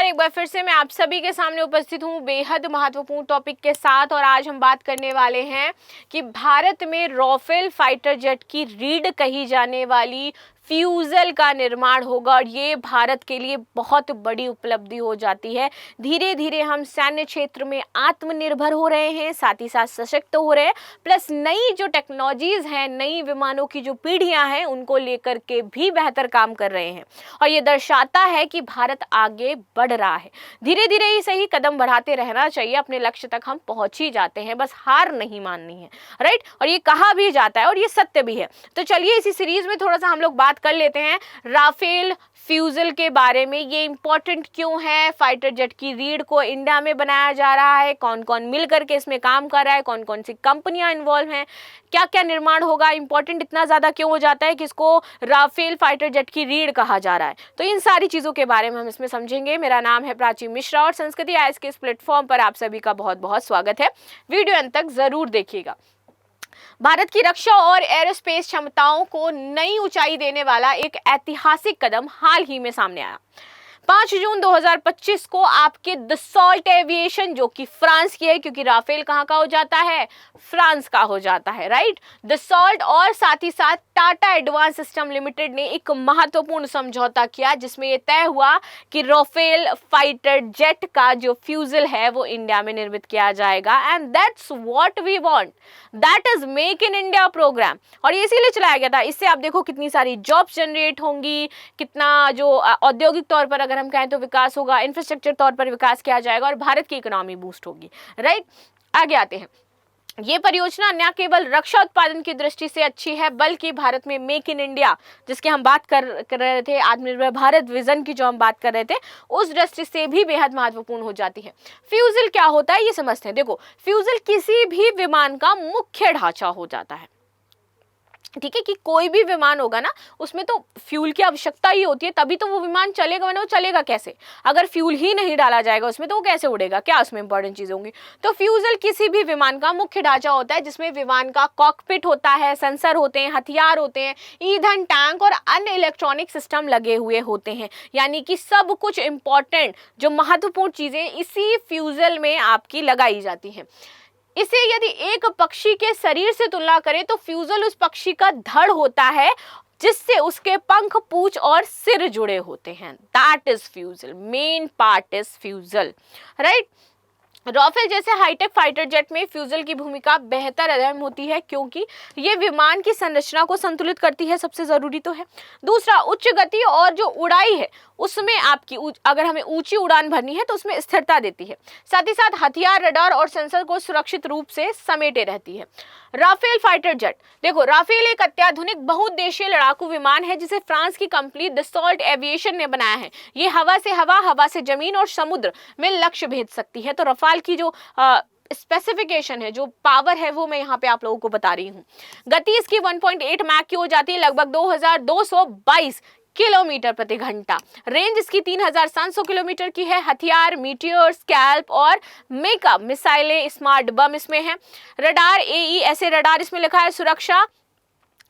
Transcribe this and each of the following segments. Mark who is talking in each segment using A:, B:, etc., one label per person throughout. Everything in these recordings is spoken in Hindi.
A: नमस्कार। एक बार फिर से मैं आप सभी के सामने उपस्थित हूँ बेहद महत्वपूर्ण टॉपिक के साथ और आज हम बात करने वाले हैं कि भारत में राफेल फाइटर जेट की रीढ़ कही जाने वाली फ्यूजल का निर्माण होगा और ये भारत के लिए बहुत बड़ी उपलब्धि हो जाती है। धीरे धीरे हम सैन्य क्षेत्र में आत्मनिर्भर हो रहे हैं, साथ ही साथ सशक्त हो रहे हैं, प्लस नई जो टेक्नोलॉजीज हैं, नई विमानों की जो पीढ़ियां हैं उनको लेकर के भी बेहतर काम कर रहे हैं और ये दर्शाता है कि भारत आगे बढ़ रहा है। धीरे धीरे ही सही कदम बढ़ाते रहना चाहिए, अपने लक्ष्य तक हम पहुंच ही जाते हैं, बस हार नहीं माननी है, राइट। और ये कहा भी जाता है और ये सत्य भी है। तो चलिए इसी सीरीज में थोड़ा सा हम लोग बात कर लेते हैं राफेल फ्यूजल के बारे में। ये इंपॉर्टेंट क्यों है, फाइटर जेट की रीढ़ को इंडिया में बनाया जा रहा है, कौन कौन मिल करके इसमें काम कर रहा है, कौन कौन सी कंपनियां इन्वॉल्व हैं, क्या क्या निर्माण होगा, इंपॉर्टेंट इतना ज्यादा क्यों हो जाता है कि इसको राफेल फाइटर जेट की रीढ़ कहा जा रहा है। तो इन सारी चीजों के बारे में हम इसमें समझेंगे। मेरा नाम है प्राची मिश्रा और संस्कृति आईएएस के इस प्लेटफॉर्म पर आप सभी का बहुत बहुत स्वागत है। वीडियो अंत तक जरूर देखिएगा। भारत की रक्षा और एरोस्पेस क्षमताओं को नई ऊंचाई देने वाला एक ऐतिहासिक कदम हाल ही में सामने आया। 5 जून 2025 को आपके दसॉल्ट एविएशन, जो कि फ्रांस की है, क्योंकि राफेल कहाँ का हो जाता है, फ्रांस का हो जाता है, राइट। दसॉल्ट और साथ ही साथ टाटा एडवांस सिस्टम लिमिटेड ने एक महत्वपूर्ण समझौता किया जिसमें यह तय हुआ कि राफेल फाइटर जेट का जो फ्यूजल है वो इंडिया में निर्मित किया जाएगा। And that's what we want, that is make in India program. और ये इसीलिए चलाया गया था, इससे आप देखो कितनी सारी जॉब्स जनरेट होंगी, कितना जो औद्योगिक तौर पर अगर हम कहें तो विकास होगा, इंफ्रास्ट्रक्चर तौर पर विकास किया जाएगा और भारत की इकोनॉमी बूस्ट होगी, राइट। आगे आते हैं। ये परियोजना न केवल रक्षा उत्पादन की दृष्टि से अच्छी है बल्कि भारत में मेक इन इंडिया, जिसके हम बात कर रहे थे, आत्मनिर्भर भारत विजन की जो हम बात कर रहे थे, उस दृष्टि से भी बेहद महत्वपूर्ण हो जाती है। फ्यूजल क्या होता है ये समझते हैं। देखो, फ्यूजल किसी भी विमान का मुख्य ढांचा हो जाता है, ठीक है। कि कोई भी विमान होगा ना, उसमें तो फ्यूल की आवश्यकता ही होती है, तभी तो वो विमान चलेगा, वरना वो चलेगा कैसे? अगर फ्यूल ही नहीं डाला जाएगा उसमें तो वो कैसे उड़ेगा? क्या उसमें इंपॉर्टेंट चीजें होंगी? तो फ्यूजल किसी भी विमान का मुख्य ढांचा होता है जिसमें विमान का कॉकपिट होता है, सेंसर होते हैं, हथियार होते हैं, ईंधन टैंक और अन्य इलेक्ट्रॉनिक सिस्टम लगे हुए होते हैं। यानी कि सब कुछ इंपॉर्टेंट जो महत्वपूर्ण चीजें इसी फ्यूजल में आपकी लगाई जाती हैं। इसे यदि एक पक्षी के शरीर से तुलना करें तो फ्यूजल उस पक्षी का धड़ होता है जिससे उसके पंख, पूंछ और सिर जुड़े होते हैं। That is fuselage, main part is fuselage, right. Rafale जैसे हाईटेक फाइटर जेट में फ्यूजल की भूमिका बेहतर अहम होती है क्योंकि ये विमान की संरचना को संतुलित करती है, सबसे जरूरी तो है। दूसरा, उच्च गति और जो उड़ाई है उसमें आपकी अगर हमें ऊंची उड़ान भरनी है तो उसमें स्थिरता देती है। साथ ही साथ हथियार, रडार और सेंसर को सुरक्षित रूप से समेटे रहती है। राफेल फाइटर जेट, देखो, राफेल एक अत्याधुनिक बहुउद्देशीय लड़ाकू विमान है जिसे फ्रांस की कंपनी दसॉल्ट एविएशन ने बनाया है। ये हवा से हवा, हवा से जमीन और समुद्र में लक्ष्य भेज सकती है। तो रफाल की जो स्पेसिफिकेशन है, जो पावर है, वो मैं यहाँ पे आप लोगों को बता रही हूँ। गति इसकी 1.8 मैक की हो जाती है, लगभग 2222 किलोमीटर प्रति घंटा। रेंज इसकी 3700 किलोमीटर की है। हथियार मीटियोर, स्कैल्प और मेका मिसाइलें, स्मार्ट बम इसमें है। रडार AESA रडार इसमें लिखा है। सुरक्षा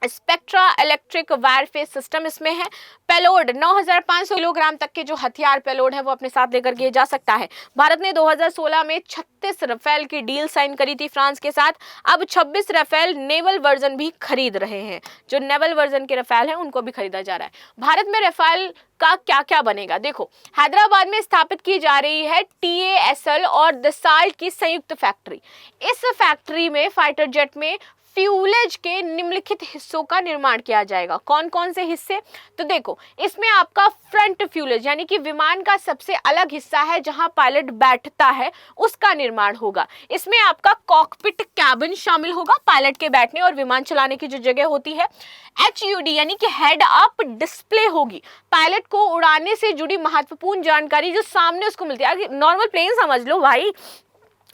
A: स्पेक्ट्रा इलेक्ट्रिक वारफेयर सिस्टम इसमें है। पेलोड 9500 किलोग्राम तक के जो हथियार पेलोड है वो अपने साथ लेकर के जा सकता है। भारत ने 2016 में 36 राफेल की डील साइन करी थी फ्रांस के साथ। अब 26 राफेल नेवल वर्जन भी खरीद रहे हैं। जो नेवल वर्जन के राफेल हैं उनको भी खरीदा जा रहा है। भारत में राफेल का क्या क्या बनेगा? देखो, हैदराबाद में स्थापित की जा रही है TASL और दसॉल्ट की संयुक्त फैक्ट्री। इस फैक्ट्री में फाइटर जेट में फ्यूलेज के निम्नलिखित हिस्सों का निर्माण किया जाएगा। कौन कौन से हिस्से? तो देखो, इसमें आपका फ्रंट फ्यूलेज यानी कि विमान का सबसे अलग हिस्सा है जहां पायलट बैठता है, उसका निर्माण होगा। इसमें आपका कॉकपिट कैबिन शामिल होगा, पायलट के बैठने और विमान चलाने की जो जगह होती है। HUD यानी कि हेड अप डिस्प्ले होगी, पायलट को उड़ाने से जुड़ी महत्वपूर्ण जानकारी जो सामने उसको मिलती है। नॉर्मल प्लेन समझ लो भाई,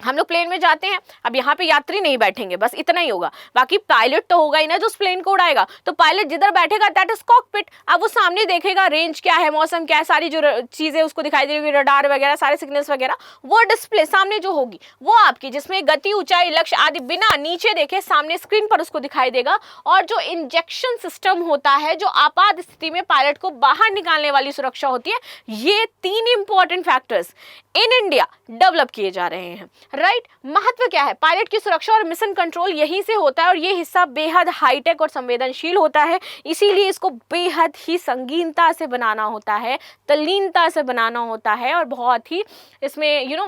A: हम लोग प्लेन में जाते हैं, अब यहाँ पे यात्री नहीं बैठेंगे, बस इतना ही होगा, बाकी पायलट तो होगा ही ना जो उस प्लेन को उड़ाएगा। तो पायलट जिधर बैठेगा दैट इज कॉकपिट। अब वो सामने देखेगा रेंज क्या है, मौसम क्या है, सारी जो चीजें उसको दिखाई दे रही, रडार वगैरह सारे सिग्नल्स वगैरह, वो डिस्प्ले सामने जो होगी वो आपकी, जिसमें गति, ऊंचाई, लक्ष्य आदि बिना नीचे देखे सामने स्क्रीन पर उसको दिखाई देगा। और जो इंजेक्शन सिस्टम होता है, जो आपात स्थिति में पायलट को बाहर निकालने वाली सुरक्षा होती है, ये 3 important factors in India develop किए जा रहे हैं, राइट। महत्व क्या है, पायलट की सुरक्षा और मिशन कंट्रोल यहीं से होता है और ये हिस्सा बेहद हाईटेक और संवेदनशील होता है, इसीलिए इसको बेहद ही संगीनता से बनाना होता है, तल्लीनता से बनाना होता है और बहुत ही इसमें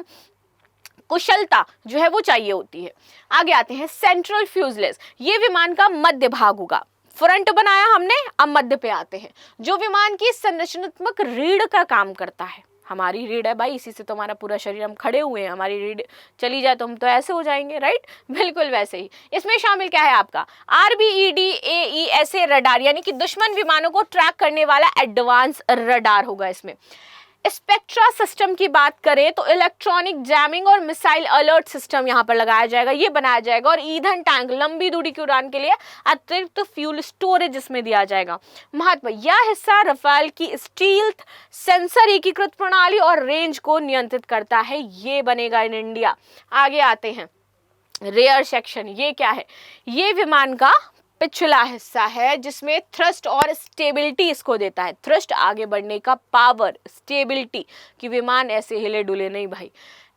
A: कुशलता जो है वो चाहिए होती है। आगे आते हैं सेंट्रल फ्यूजलेज, ये विमान का मध्य भाग होगा। फ्रंट बनाया हमने, अब मध्य पे आते हैं, जो विमान की संरचनात्मक रीढ़ का काम करता है। हमारी रीढ़ है भाई, इसी से तो हमारा पूरा शरीर, हम खड़े हुए हैं, हमारी रीढ़ चली जाए तो हम तो ऐसे हो जाएंगे, राइट। बिल्कुल वैसे ही इसमें शामिल क्या है आपका RBEDAESA रडार, यानी कि दुश्मन विमानों को ट्रैक करने वाला एडवांस रडार होगा। इसमें स्पेक्ट्रा सिस्टम की बात करें तो इलेक्ट्रॉनिक जैमिंग और मिसाइल अलर्ट सिस्टम यहाँ पर लगाया जाएगा, ये बनाया जाएगा। और ईंधन टैंक, लंबी दूरी की उड़ान के लिए अतिरिक्त फ्यूल स्टोरेज इसमें दिया जाएगा। महत्व, यह हिस्सा राफेल की स्टील्थ, सेंसर एकीकृत प्रणाली और रेंज को नियंत्रित करता है, ये बनेगा इन इंडिया। आगे आते हैं रेयर सेक्शन, ये क्या है, ये विमान का पिछला हिस्सा है जिसमें थ्रस्ट और स्टेबिलिटी इसको देता है, थ्रस्ट आगे बढ़ने का पावर, स्टेबिलिटी कि विमान ऐसे हिले डुले नहीं भाई।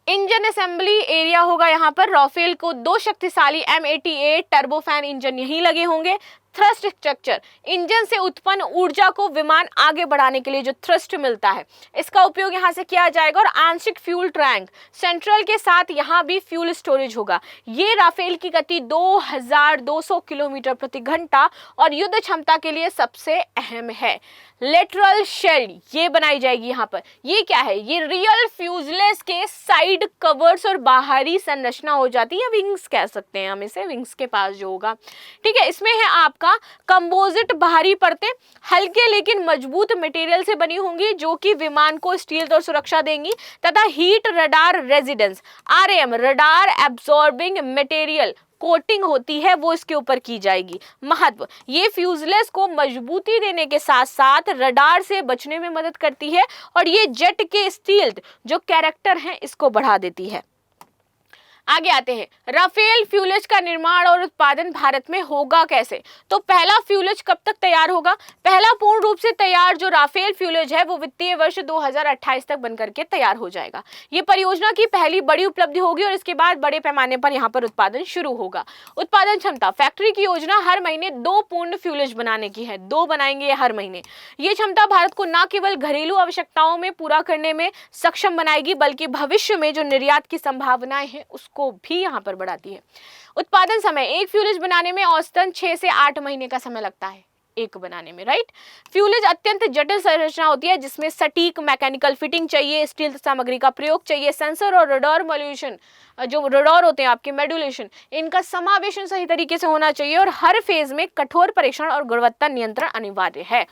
A: इंजन असेंबली एरिया होगा यहाँ पर, राफेल को 2 शक्तिशाली M88 टर्बोफैन इंजन यहीं लगे होंगे। थ्रस्ट स्ट्रक्चर, इंजन से उत्पन्न ऊर्जा को विमान आगे बढ़ाने के लिए जो थ्रस्ट मिलता है, इसका उपयोग यहाँ से किया जाएगा। और आंशिक फ्यूल टैंक सेंट्रल के साथ यहाँ भी फ्यूल स्टोरेज होगा। ये राफेल की गति 2200 किलोमीटर प्रति घंटा और युद्ध क्षमता के लिए सबसे अहम है। लेटरल शेल ये बनाई जाएगी यहाँ पर, ये क्या है, ये रियल फ्यूजलेस के साइड कवर्स और बाहरी संरचना हो जाती है, विंग्स कह सकते हैं हम इसे, विंग्स के पास जो होगा, ठीक है। इसमें है आपका कंपोजिट बाहरी परतें, हल्के लेकिन मजबूत मटेरियल से बनी होंगी जो कि विमान को स्टील और सुरक्षा देंगी, तथा heat radar residence RM radar absorbing material coating होती है वो इसके ऊपर की जाएगी। महत्व, ये फ्यूजलेस को मजबूती देने के साथ साथ रडार से बचने में मदद करती है और ये जेट के स्टील्थ जो कैरेक्टर हैं इसको बढ़ा देती है। आगे आते हैं, राफेल फ्यूलेज का निर्माण और उत्पादन भारत में होगा कैसे। तो पहला फ्यूलेज कब तक तैयार होगा, पहला पूर्ण रूप से तैयार जो राफेल फ्यूलेज है वो वित्तीय वर्ष 2028 तक बनकर के तैयार हो जाएगा। ये परियोजना की पहली बड़ी उपलब्धि होगी और इसके बाद बड़े पैमाने पर यहाँ पर उत्पादन शुरू होगा। उत्पादन क्षमता, फैक्ट्री की योजना हर महीने 2 पूर्ण फ्यूलेज बनाने की है, 2 बनाएंगे हर महीने। ये क्षमता भारत को न केवल घरेलू आवश्यकताओं में पूरा करने में सक्षम बनाएगी बल्कि भविष्य में जो निर्यात की संभावनाएं हैं को भी यहां पर बढ़ाती है। उत्पादन समय, एक फ्यूलेज बनाने में औसतन 6 से 8 महीने का समय लगता है एक बनाने में, राइट। फ्यूलेज अत्यंत जटिल संरचना होती है जिसमें सटीक मैकेनिकल फिटिंग चाहिए, स्टील सामग्री का प्रयोग चाहिए, सेंसर और रडार मॉड्यूलेशन, जो रडार होते हैं आपके मॉड्यूलेशन, इनका समावेशन सही तरीके से होना चाहिए और हर फेज में कठोर परीक्षण और गुणवत्ता नियंत्रण अनिवार्य है।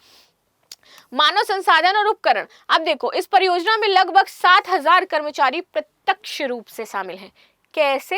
A: मानव संसाधन और उपकरण, अब देखो इस परियोजना में लगभग 7000 कर्मचारी प्रत्यक्ष रूप से शामिल हैं। कैसे,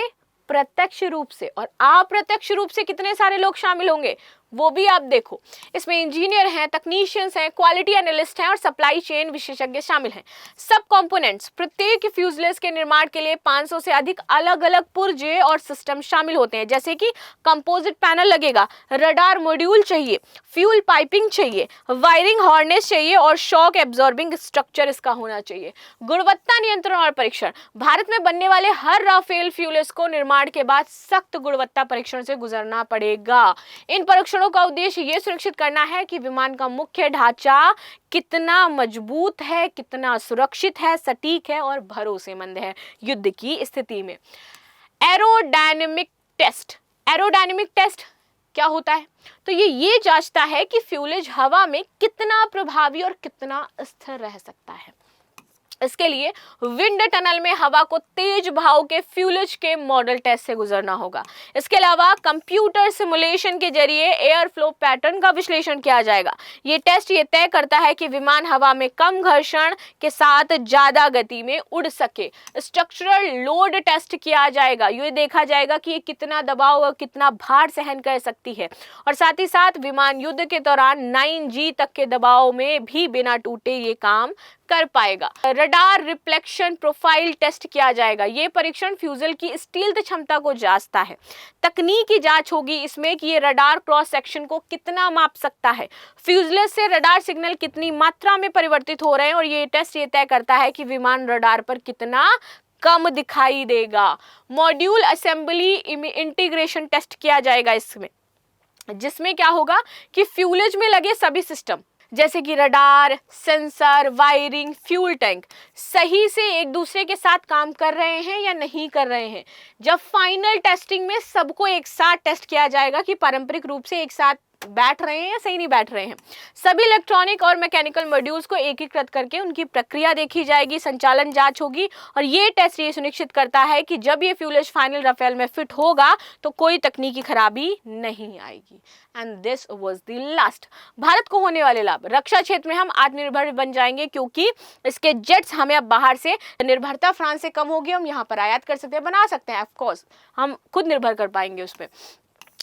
A: प्रत्यक्ष रूप से, और अप्रत्यक्ष रूप से कितने सारे लोग शामिल होंगे वो भी आप देखो। इसमें इंजीनियर हैं, तकनीशियंस हैं, क्वालिटी एनालिस्ट हैं और सप्लाई चेन विशेषज्ञ शामिल हैं। सब कंपोनेंट्स, प्रत्येक फ्यूजलेज के निर्माण के लिए 500 से अधिक अलग अलग पुर्जे और सिस्टम शामिल होते हैं, जैसे कि कंपोजिट पैनल लगेगा, रडार मॉड्यूल चाहिए, फ्यूल पाइपिंग चाहिए, वायरिंग हार्नेस चाहिए और शॉक एब्जॉर्बिंग स्ट्रक्चर इसका होना चाहिए। गुणवत्ता नियंत्रण और परीक्षण, भारत में बनने वाले हर राफेल फ्यूलेज को निर्माण के बाद सख्त गुणवत्ता परीक्षण से गुजरना पड़ेगा। इन परीक्षणों का उद्देश्य यह सुनिश्चित करना है कि विमान का मुख्य ढांचा कितना मजबूत है, कितना सुरक्षित है, सटीक है और भरोसेमंद है युद्ध की स्थिति में। एरोडायनेमिक टेस्ट, एरोडायनेमिक टेस्ट क्या होता है, तो ये जांचता है कि फ्यूलेज हवा में कितना प्रभावी और कितना स्थिर रह सकता है। इसके लिए विंड टनल में हवा को तेज भाव के फ्यूलेज के मॉडल टेस्ट से गुजरना होगा। इसके अलावा कंप्यूटर सिमुलेशन के जरिए एयर फ्लो पैटर्न का विश्लेषण किया जाएगा। ये टेस्ट ये तय करता है कि विमान हवा में कम घर्षण के साथ ज्यादा गति में उड़ सके। स्ट्रक्चरल लोड टेस्ट किया जाएगा, ये देखा जाएगा कि ये कितना दबाव और कितना भार सहन कर सकती है, और साथ ही साथ विमान युद्ध के दौरान 9G तक के दबाव में भी बिना टूटे ये काम कर पाएगा। रडार रिफ्लेक्शन प्रोफाइल टेस्ट किया जाएगा। ये परीक्षण फ्यूजल की स्टील्थ क्षमता को जांचता है। तकनीकी जांच होगी इसमें कि ये रडार क्रॉस सेक्शन को कितना माप सकता है, फ्यूजलेज से रडार सिग्नल कितनी मात्रा में परिवर्तित हो रहे हैं, और ये टेस्ट ये तय करता है कि विमान रडार पर कितना कम दिखाई देगा। मॉड्यूल असेंबली इंटीग्रेशन टेस्ट किया जाएगा इसमें, जिसमें क्या होगा कि फ्यूलेज में लगे सभी सिस्टम जैसे कि radar, sensor, wiring, fuel tank सही से एक दूसरे के साथ काम कर रहे हैं या नहीं कर रहे हैं। जब फाइनल टेस्टिंग में सबको एक साथ टेस्ट किया जाएगा कि पारंपरिक रूप से एक साथ बैठ रहे हैं या सही नहीं बैठ रहे हैं। सभी इलेक्ट्रॉनिक और मैकेनिकल मॉड्यूल्स को एकीकृत करके उनकी प्रक्रिया देखी जाएगी, संचालन जांच होगी, और ये टेस्ट ये सुनिश्चित करता है कि जब ये फ्यूलेज फाइनल राफेल में फिट होगा तो कोई तकनीकी खराबी नहीं आएगी। And this was the last. Bharat को होने वाले लाभ। रक्षा क्षेत्र में हम आत्मनिर्भर बन जाएंगे क्योंकि इसके जेट्स हमें अब बाहर से, निर्भरता फ्रांस से कम होगी, हम यहाँ पर आयात कर सकते हैं, बना सकते हैं, ऑफकोर्स हम खुद निर्भर कर पाएंगे उस पर।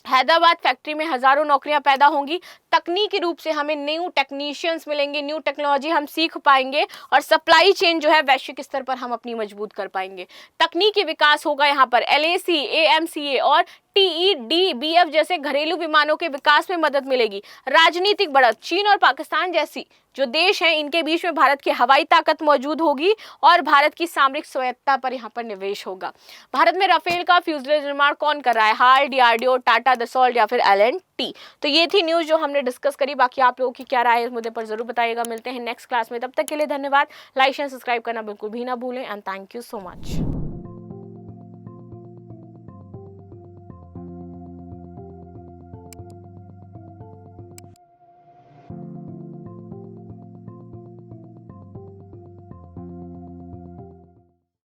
A: हैदराबाद फैक्ट्री में हजारों नौकरियां पैदा होंगी। तकनीकी रूप से हमें न्यू टेक्नीशियंस मिलेंगे, न्यू टेक्नोलॉजी हम सीख पाएंगे, और सप्लाई चेन जो है वैश्विक स्तर पर हम अपनी मजबूत कर पाएंगे। तकनीकी विकास होगा यहाँ पर। LAC, AMCA और TEDBF जैसे घरेलू विमानों के विकास में मदद मिलेगी। राजनीतिक बढ़त, चीन और पाकिस्तान जैसी जो देश हैं इनके बीच में भारत की हवाई ताकत मौजूद होगी, और भारत की सामरिक स्वायत्तता पर यहाँ पर निवेश होगा। भारत में राफेल का फ्यूजलेज निर्माण कौन कर रहा है? हाल, DRDO, टाटा, दसॉल्ट या फिर L&T। तो ये थी न्यूज़ जो हमने डिस्कस करी। बाकी आप लोगों की क्या राय है इस मुद्दे पर जरूर बताइएगा। मिलते हैं नेक्स्ट क्लास में, तब तक के लिए धन्यवाद। लाइक शेयर सब्सक्राइब करना बिल्कुल भी ना भूलें, and thank you so much.